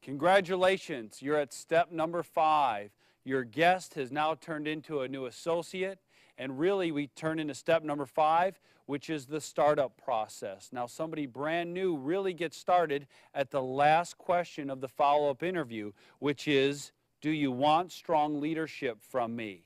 Congratulations, you're at step number 5. Your guest has now turned into a new associate, and really we turn into step number 5, which is the startup process. Now somebody brand new really gets started at the last question of the follow-up interview, which is, do you want strong leadership from me?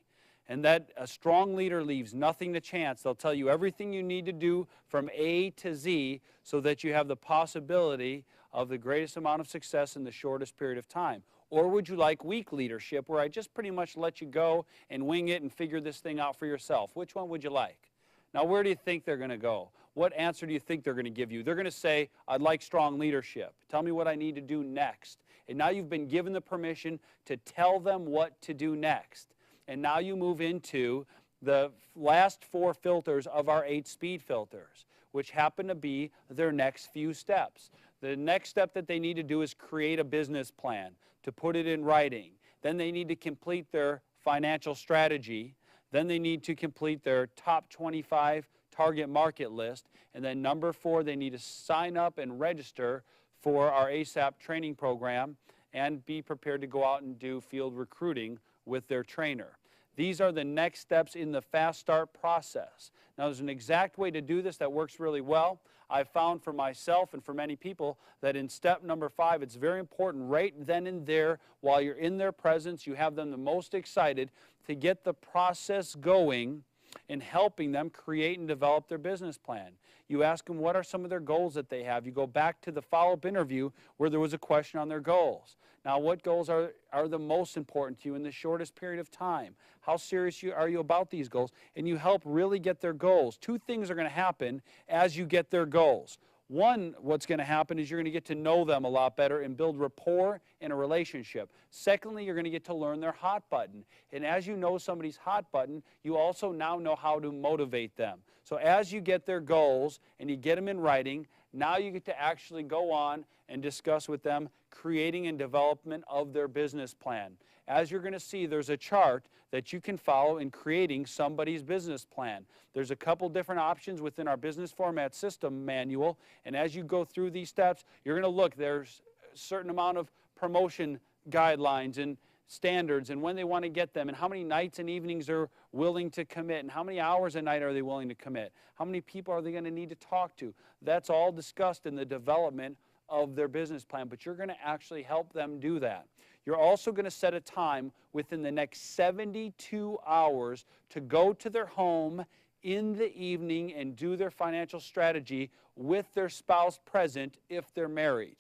And that a strong leader leaves nothing to chance. They'll tell you everything you need to do from A to Z so that you have the possibility of the greatest amount of success in the shortest period of time. Or would you like weak leadership where I just pretty much let you go and wing it and figure this thing out for yourself? Which one would you like? Now, where do you think they're going to go? What answer do you think they're going to give you? They're going to say, I'd like strong leadership. Tell me what I need to do next. And now you've been given the permission to tell them what to do next. And now you move into the last 4 filters of our 8 speed filters, which happen to be their next few steps. The next step that they need to do is create a business plan, to put it in writing. Then they need to complete their financial strategy. Then they need to complete their top 25 target market list. And then number 4, they need to sign up and register for our ASAP training program and be prepared to go out and do field recruiting with their trainer. These are the next steps in the fast start process. Now, there's an exact way to do this that works really well. I've found for myself and for many people that in step number 5, it's very important right then and there, while you're in their presence, you have them the most excited to get the process going in helping them create and develop their business plan. You ask them what are some of their goals that they have. You go back to the follow-up interview where there was a question on their goals. Now, what goals are the most important to you in the shortest period of time? How serious are you about these goals? And you help really get their goals. 2 things are going to happen as you get their goals. One, what's going to happen is you're going to get to know them a lot better and build rapport in a relationship. Secondly, you're going to get to learn their hot button. And as you know somebody's hot button, you also now know how to motivate them. So as you get their goals and you get them in writing, now you get to actually go on and discuss with them creating and development of their business plan. As you're going to see, there's a chart that you can follow in creating somebody's business plan. There's a couple different options within our business format system manual, and as you go through these steps, you're going to look, there's a certain amount of promotion guidelines and standards and when they want to get them and how many nights and evenings they're willing to commit and how many hours a night are they willing to commit. How many people are they going to need to talk to? That's all discussed in the development of their business plan, but you're going to actually help them do that. You're also going to set a time within the next 72 hours to go to their home in the evening and do their financial strategy with their spouse present if they're married.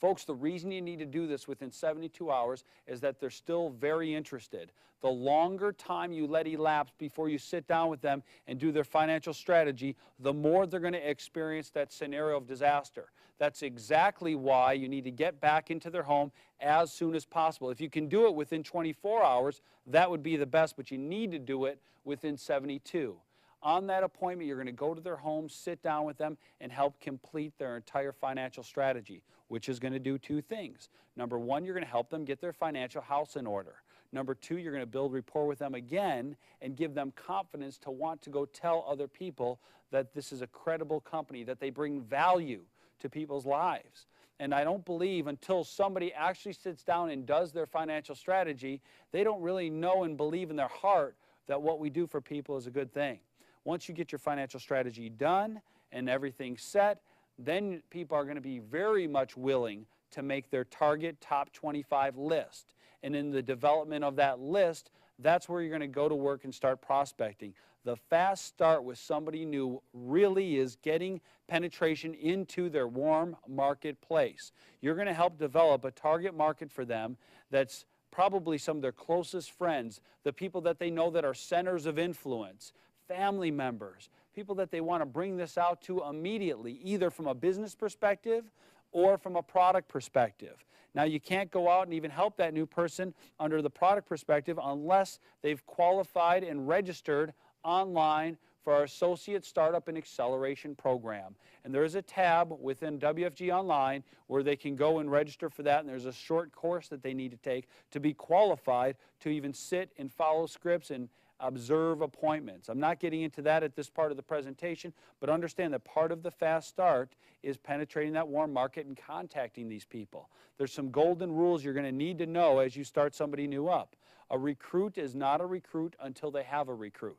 Folks, the reason you need to do this within 72 hours is that they're still very interested. The longer time you let elapse before you sit down with them and do their financial strategy, the more they're going to experience that scenario of disaster. That's exactly why you need to get back into their home as soon as possible. If you can do it within 24 hours, that would be the best, but you need to do it within 72. On that appointment, you're going to go to their home, sit down with them, and help complete their entire financial strategy, which is going to do 2 things. Number 1, you're going to help them get their financial house in order. Number 2, you're going to build rapport with them again and give them confidence to want to go tell other people that this is a credible company, that they bring value to people's lives. And I don't believe until somebody actually sits down and does their financial strategy, they don't really know and believe in their heart that what we do for people is a good thing. Once you get your financial strategy done and everything set, then people are going to be very much willing to make their target top 25 list. And in the development of that list, that's where you're going to go to work and start prospecting. The fast start with somebody new really is getting penetration into their warm marketplace. You're going to help develop a target market for them that's probably some of their closest friends, the people that they know that are centers of influence, family members, people that they want to bring this out to immediately, either from a business perspective or from a product perspective. Now, you can't go out and even help that new person under the product perspective unless they've qualified and registered online for our Associate Startup and Acceleration Program. And there is a tab within WFG Online where they can go and register for that, and there's a short course that they need to take to be qualified to even sit and follow scripts and observe appointments. I'm not getting into that at this part of the presentation, but understand that part of the fast start is penetrating that warm market and contacting these people. There's some golden rules you're going to need to know as you start somebody new up. A recruit is not a recruit until they have a recruit.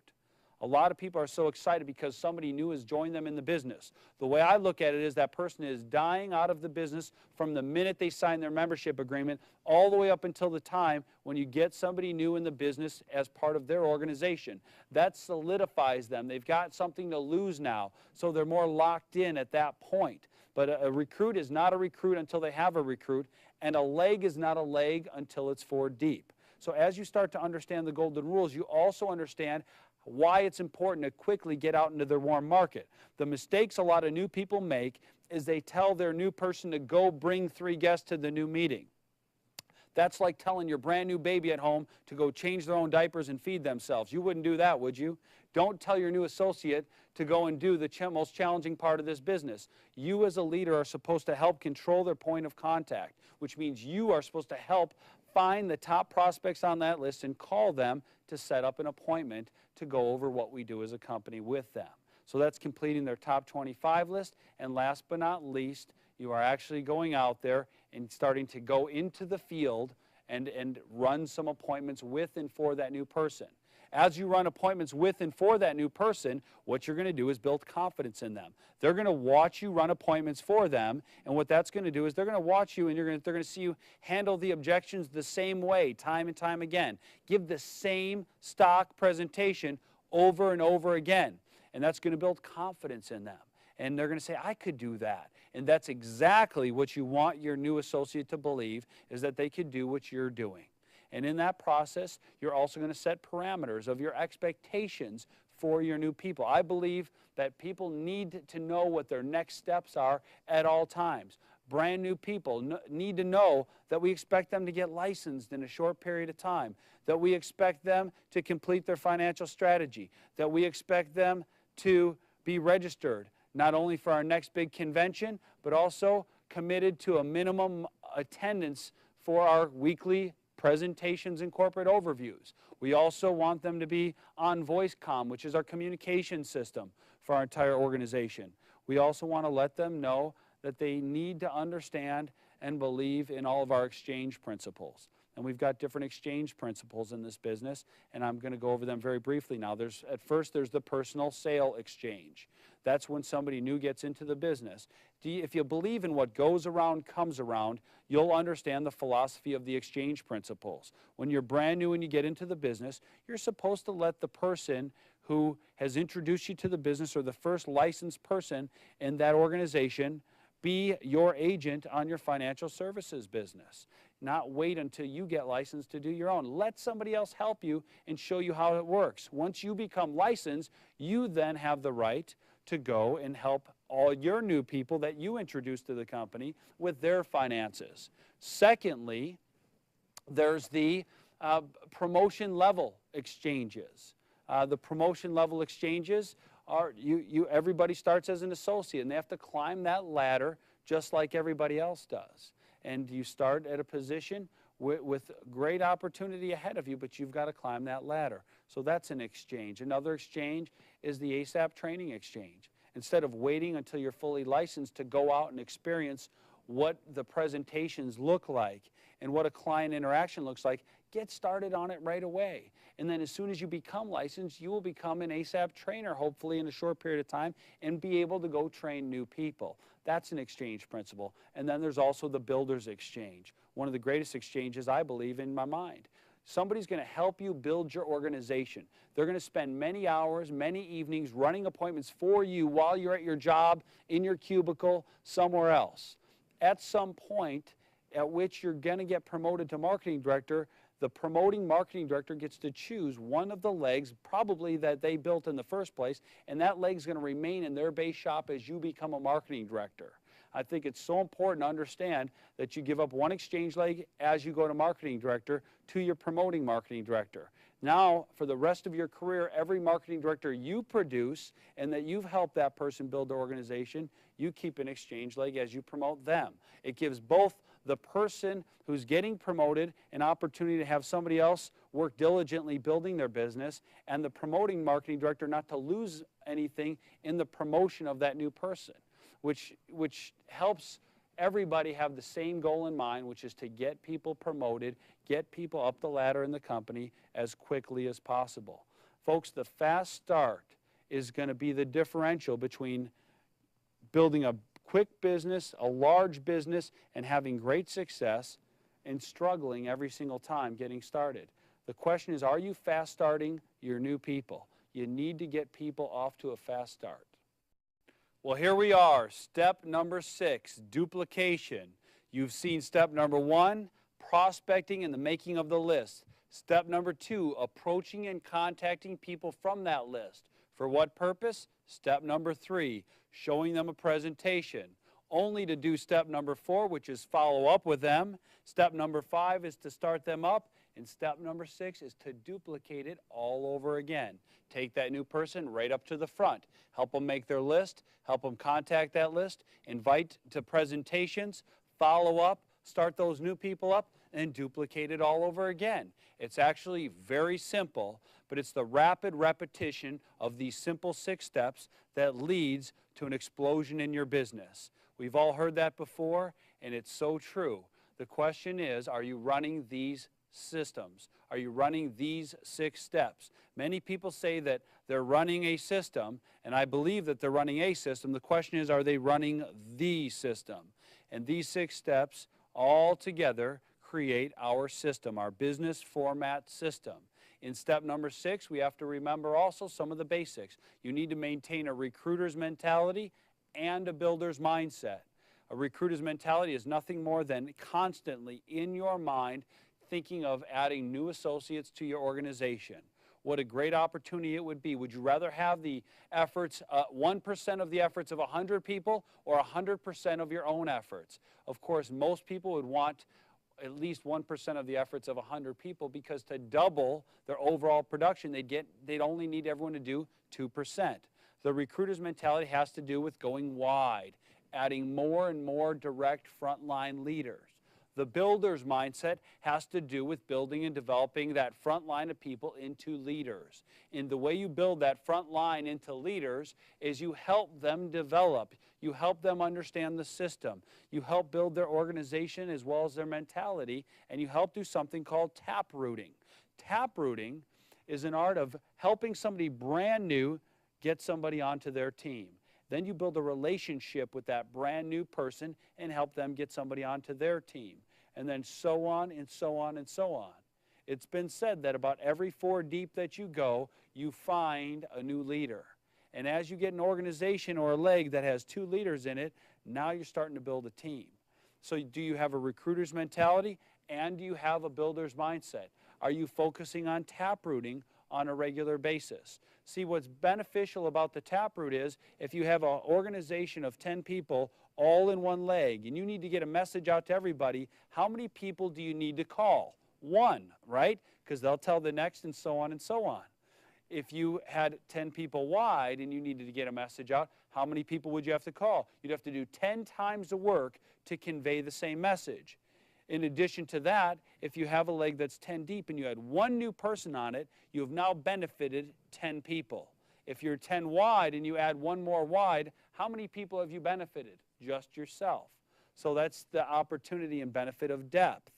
A lot of people are so excited because somebody new has joined them in the business. The way I look at it is that person is dying out of the business from the minute they sign their membership agreement all the way up until the time when you get somebody new in the business as part of their organization. That solidifies them. They've got something to lose now, so they're more locked in at that point. But a recruit is not a recruit until they have a recruit, and a leg is not a leg until it's 4 deep. So as you start to understand the golden rules, you also understand why it's important to quickly get out into their warm market. The mistakes a lot of new people make is they tell their new person to go bring 3 guests to the new meeting. That's like telling your brand new baby at home to go change their own diapers and feed themselves. You wouldn't do that, would you? Don't tell your new associate to go and do the most challenging part of this business. You as a leader are supposed to help control their point of contact, which means you are supposed to help find the top prospects on that list and call them to set up an appointment to go over what we do as a company with them. So that's completing their top 25 list. And last but not least, you are actually going out there and starting to go into the field and run some appointments with and for that new person. As you run appointments with and for that new person, what you're going to do is build confidence in them. They're going to watch you run appointments for them, and what that's going to do is they're going to watch you and they're going to see you handle the objections the same way time and time again. Give the same stock presentation over and over again, and that's going to build confidence in them. And they're going to say, I could do that. And that's exactly what you want your new associate to believe, is that they could do what you're doing. And in that process, you're also going to set parameters of your expectations for your new people. I believe that people need to know what their next steps are at all times. Brand new people need to know that we expect them to get licensed in a short period of time, that we expect them to complete their financial strategy, that we expect them to be registered, not only for our next big convention, but also committed to a minimum attendance for our weekly presentations and corporate overviews. We also want them to be on VoiceCom, which is our communication system for our entire organization. We also want to let them know that they need to understand and believe in all of our exchange principles. And we've got different exchange principles in this business, and I'm going to go over them very briefly now. At first, there's the personal sale exchange. That's when somebody new gets into the business. If you believe in what goes around comes around, you'll understand the philosophy of the exchange principles. When you're brand new and you get into the business, you're supposed to let the person who has introduced you to the business, or the first licensed person in that organization, be your agent on your financial services business. Not wait until you get licensed to do your own. Let somebody else help you and show you how it works. Once you become licensed, you then have the right to go and help all your new people that you introduce to the company with their finances. Secondly, there's the promotion level exchanges. The promotion level exchanges are, everybody starts as an associate, and they have to climb that ladder just like everybody else does. And you start at a position with great opportunity ahead of you, but you've got to climb that ladder. So that's an exchange. Another exchange is the ASAP training exchange. Instead of waiting until you're fully licensed to go out and experience what the presentations look like and what a client interaction looks like, get started on it right away. And then as soon as you become licensed, you will become an ASAP trainer, hopefully in a short period of time, and be able to go train new people. That's an exchange principle. And then there's also the builder's exchange, one of the greatest exchanges, I believe, in my mind. Somebody's going to help you build your organization. They're going to spend many hours, many evenings running appointments for you while you're at your job, in your cubicle, somewhere else. At some point at which you're going to get promoted to marketing director, the promoting marketing director gets to choose one of the legs, probably that they built in the first place, and that leg's going to remain in their base shop as you become a marketing director. I think it's so important to understand that you give up one exchange leg as you go to marketing director to your promoting marketing director. Now, for the rest of your career, every marketing director you produce and that you've helped that person build their organization, you keep an exchange leg as you promote them. It gives both the person who's getting promoted an opportunity to have somebody else work diligently building their business, and the promoting marketing director not to lose anything in the promotion of that new person, which helps everybody have the same goal in mind, which is to get people promoted, get people up the ladder in the company as quickly as possible. Folks, the fast start is going to be the differential between building a quick business, a large business, and having great success, and struggling every single time getting started. The question is, are you fast starting your new people? You need to get people off to a fast start. Well, here we are, step number 6, duplication. You've seen step number 1, prospecting and the making of the list. Step number 2, approaching and contacting people from that list. For what purpose? Step number 3, showing them a presentation. Only to do step number 4, which is follow up with them. Step number 5 is to start them up. And step number 6 is to duplicate it all over again. Take that new person right up to the front. Help them make their list. Help them contact that list. Invite to presentations. Follow up. Start those new people up. And duplicate it all over again. It's actually very simple, but it's the rapid repetition of these simple 6 steps that leads to an explosion in your business. We've all heard that before, and it's so true. The question is, are you running these systems? Are you running these 6 steps? Many people say that they're running a system, and I believe that they're running a system. The question is, are they running the system? And these 6 steps all together create our system, our business format system. In step number 6, we have to remember also some of the basics. You need to maintain a recruiter's mentality and a builder's mindset. A recruiter's mentality is nothing more than constantly in your mind thinking of adding new associates to your organization. What a great opportunity it would be. Would you rather have the efforts, 1% of the efforts of 100 people or 100% of your own efforts? Of course, most people would want at least 1% of the efforts of 100 people, because to double their overall production, they'd only need everyone to do 2%. The recruiter's mentality has to do with going wide, adding more and more direct frontline leaders. The builder's mindset has to do with building and developing that front line of people into leaders. And the way you build that front line into leaders is you help them develop. You help them understand the system. You help build their organization as well as their mentality, and you help do something called taprooting. Taprooting is an art of helping somebody brand new get somebody onto their team. Then you build a relationship with that brand new person and help them get somebody onto their team. And then so on and so on and so on. It's been said that about every 4 deep that you go, you find a new leader. And as you get an organization or a leg that has 2 leaders in it, now you're starting to build a team. So do you have a recruiter's mentality, and do you have a builder's mindset? Are you focusing on taprooting on a regular basis? See, what's beneficial about the taproot is if you have an organization of 10 people all in one leg, and you need to get a message out to everybody, how many people do you need to call? 1, right? Because they'll tell the next, and so on and so on. If you had 10 people wide and you needed to get a message out, how many people would you have to call? You'd have to do 10 times the work to convey the same message. In addition to that, if you have a leg that's 10 deep and you had 1 new person on it, you have now benefited 10 people. If you're 10 wide and you add 1 more wide, how many people have you benefited? Just yourself. So that's the opportunity and benefit of depth.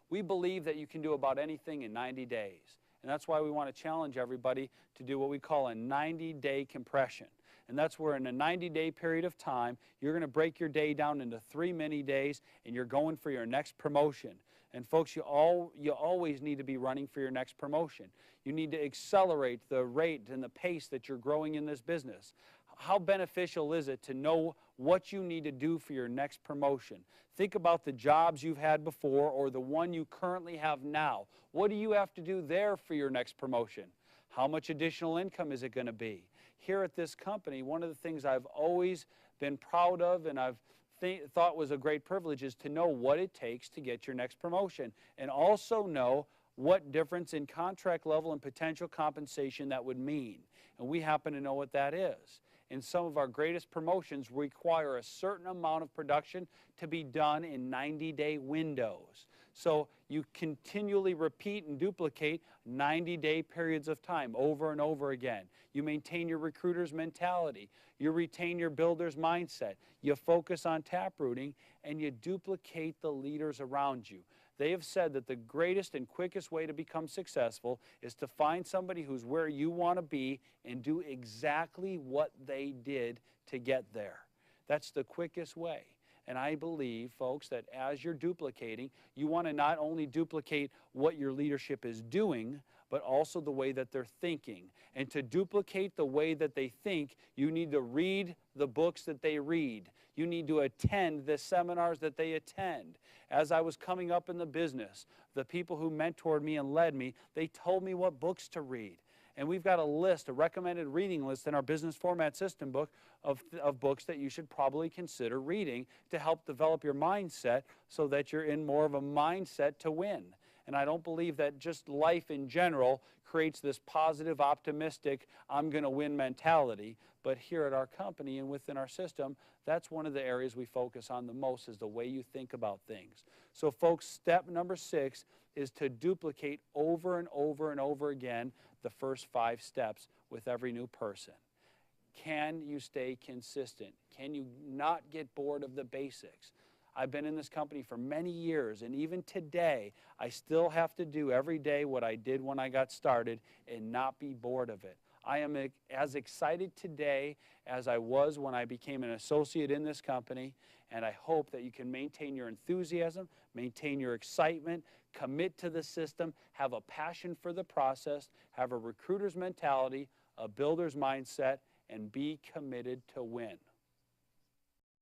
We believe that you can do about anything in 90 days. And that's why we want to challenge everybody to do what we call a 90-day compression. And that's where in a 90-day period of time, you're going to break your day down into 3 mini days, and you're going for your next promotion. And folks, you always need to be running for your next promotion. You need to accelerate the rate and the pace that you're growing in this business. How beneficial is it to know what you need to do for your next promotion? Think about the jobs you've had before or the one you currently have now. What do you have to do there for your next promotion? How much additional income is it going to be? Here at this company, one of the things I've always been proud of and I've thought was a great privilege is to know what it takes to get your next promotion, and also know what difference in contract level and potential compensation that would mean. And we happen to know what that is. And some of our greatest promotions require a certain amount of production to be done in 90-day windows. So you continually repeat and duplicate 90-day periods of time over and over again. You maintain your recruiter's mentality. You retain your builder's mindset. You focus on taprooting, and you duplicate the leaders around you. They have said that the greatest and quickest way to become successful is to find somebody who's where you want to be and do exactly what they did to get there. That's the quickest way. And I believe, folks, that as you're duplicating, you want to not only duplicate what your leadership is doing, but also the way that they're thinking. And to duplicate the way that they think, you need to read the books that they read. You need to attend the seminars that they attend. As I was coming up in the business, the people who mentored me and led me, they told me what books to read. And we've got a list, a recommended reading list in our business format system book of books that you should probably consider reading to help develop your mindset so that you're in more of a mindset to win. And I don't believe that just life in general creates this positive, optimistic, I'm going to win mentality. But here at our company and within our system, that's one of the areas we focus on the most, is the way you think about things. So folks, step number 6 is to duplicate over and over and over again the first 5 steps with every new person. Can you stay consistent? Can you not get bored of the basics? I've been in this company for many years, and even today, I still have to do every day what I did when I got started and not be bored of it. I am as excited today as I was when I became an associate in this company, and I hope that you can maintain your enthusiasm, maintain your excitement, commit to the system, have a passion for the process, have a recruiter's mentality, a builder's mindset, and be committed to win.